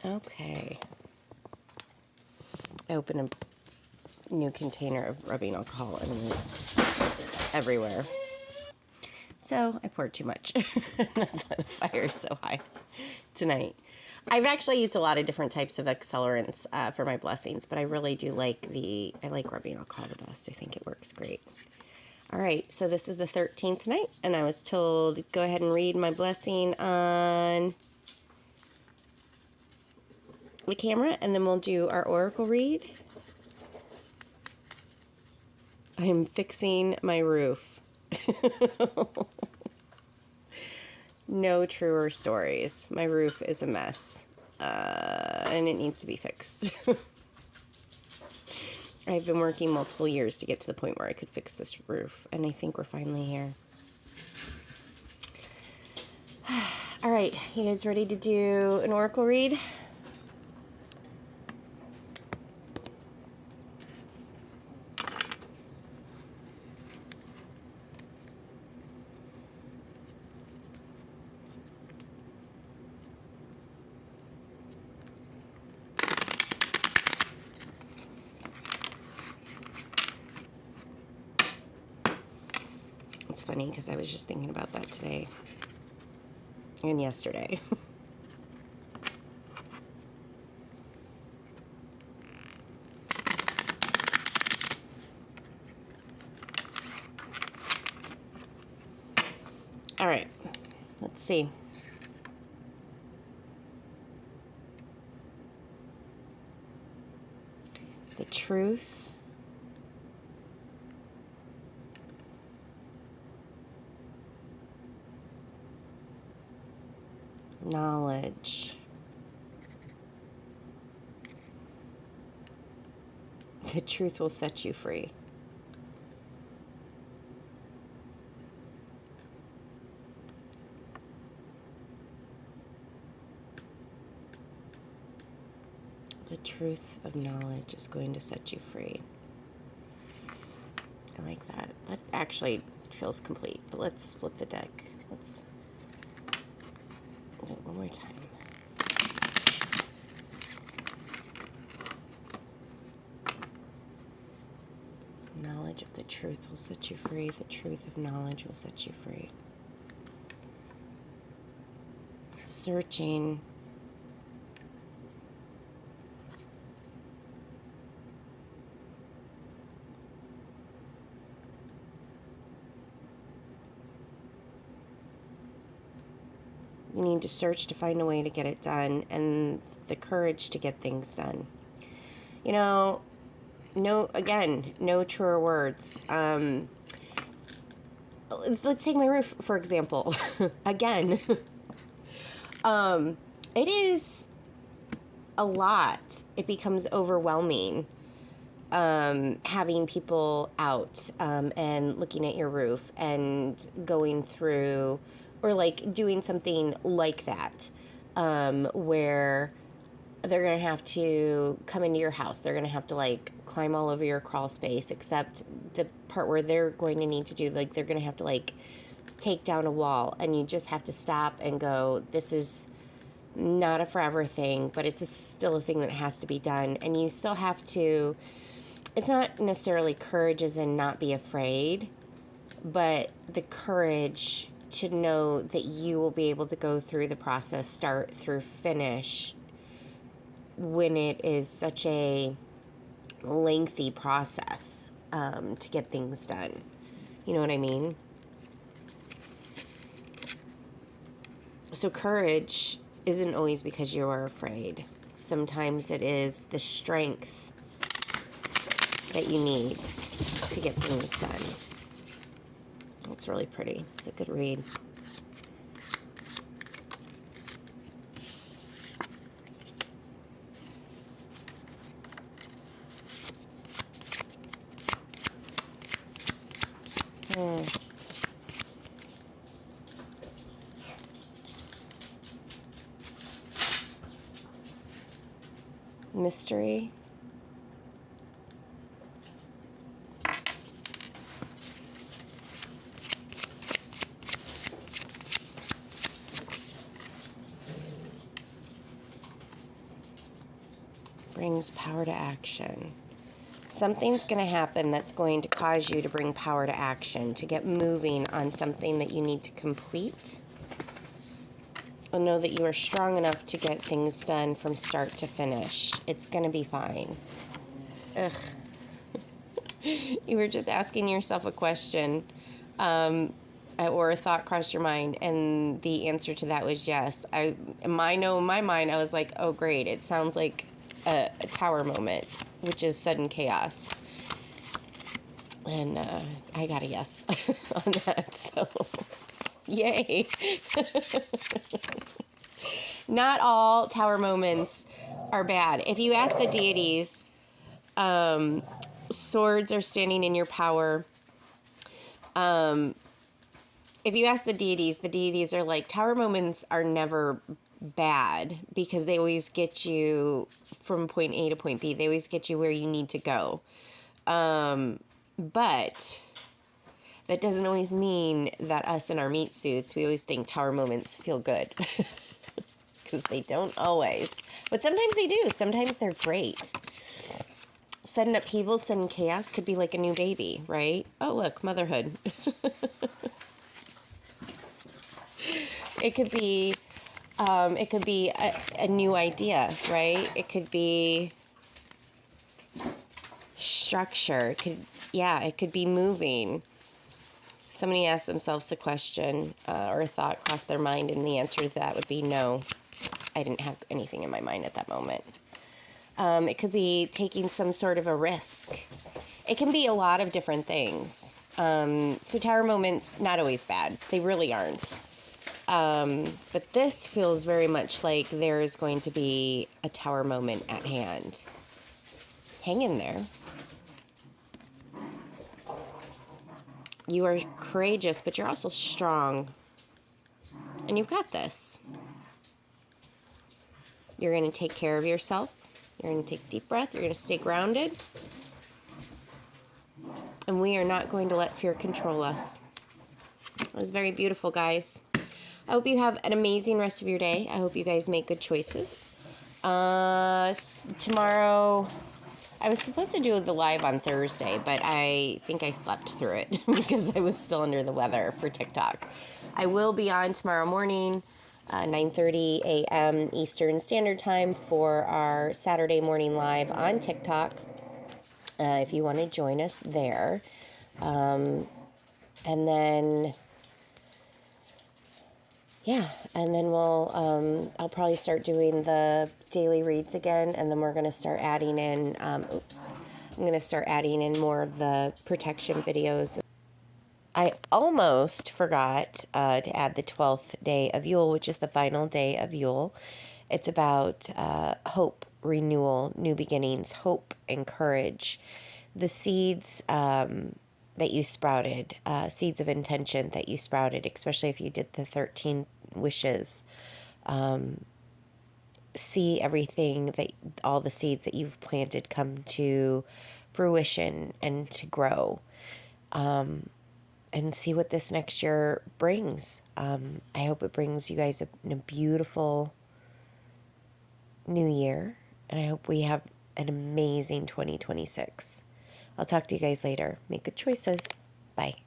Okay. I opened a new container of rubbing alcohol and everywhere. So I poured too much. That's why the fire is so high tonight. I've actually used a lot of different types of accelerants for my blessings, but I really do like I like rubbing alcohol the best. I think it works great. All right, so this is the 13th night, and I was told go ahead and read my blessing on the camera, and then we'll do our oracle read. I'm fixing my roof. No truer stories. My roof is a mess, and it needs to be fixed. I've been working multiple years to get to the point where I could fix this roof, and I think we're finally here. All right, you guys ready to do an oracle read? It's funny because I was just thinking about that today and yesterday. All right, let's see. The truth, knowledge, the truth will set you free. The truth of knowledge is going to set you free. I like that. That actually feels complete, but let's split the deck. Let's do it one more time. Knowledge of the truth will set you free. The truth of knowledge will set you free. Searching. You need to search to find a way to get it done and the courage to get things done. You know, no truer words. Let's take my roof, for example. Again. It is a lot. It becomes overwhelming having people out and looking at your roof and going through or like doing something like that where they're going to have to come into your house. They're going to have to like climb all over your crawl space, except the part where they're going to need to do, like, they're going to have to like take down a wall, and you just have to stop and go, this is not a forever thing, but it's still a thing that has to be done. And you still have to, it's not necessarily courage as in not be afraid, but the courage to know that you will be able to go through the process, start through finish, when it is such a lengthy process to get things done. You know what I mean? So courage isn't always because you are afraid. Sometimes it is the strength that you need to get things done. It's really pretty. It's a good read. Mystery. brings power to action. Something's going to happen that's going to cause you to bring power to action, to get moving on something that you need to complete. And know that you are strong enough to get things done from start to finish. It's going to be fine. Ugh. You were just asking yourself a question, or a thought crossed your mind, and the answer to that was yes. In my mind, I was like, oh, great. It sounds like a tower moment, which is sudden chaos. And I got a yes on that, so yay. Not all tower moments are bad. If you ask the deities, swords are standing in your power. If you ask the deities are like, tower moments are never bad because they always get you from point A to point B. They always get you where you need to go. But that doesn't always mean that us in our meat suits, we always think tower moments feel good. Because they don't always. But sometimes they do. Sometimes they're great. Sudden upheaval, sudden chaos could be like a new baby, right? Oh, look, motherhood. It could be a new idea, right? It could be structure. It could be moving. Somebody asked themselves a question or a thought crossed their mind, and the answer to that would be no. I didn't have anything in my mind at that moment. It could be taking some sort of a risk. It can be a lot of different things. So tower moments, not always bad. They really aren't. But this feels very much like there is going to be a tower moment at hand. Hang in there. You are courageous, but you're also strong. And you've got this. You're going to take care of yourself. You're going to take a deep breath. You're going to stay grounded. And we are not going to let fear control us. It was very beautiful, guys. I hope you have an amazing rest of your day. I hope you guys make good choices. Tomorrow, I was supposed to do the live on Thursday, but I think I slept through it because I was still under the weather for TikTok. I will be on tomorrow morning, 9:30 a.m. Eastern Standard Time for our Saturday morning live on TikTok. If you want to join us there. And then I'll probably start doing the daily reads again, and then we're going to start adding in, I'm going to start adding in more of the protection videos. I almost forgot to add the 12th day of Yule, which is the final day of Yule. It's about hope, renewal, new beginnings, hope and courage. The seeds that you sprouted, seeds of intention that you sprouted, especially if you did the 13 wishes. See everything all the seeds that you've planted come to fruition and to grow. And see what this next year brings. I hope it brings you guys a beautiful new year. And I hope we have an amazing 2026. I'll talk to you guys later. Make good choices. Bye.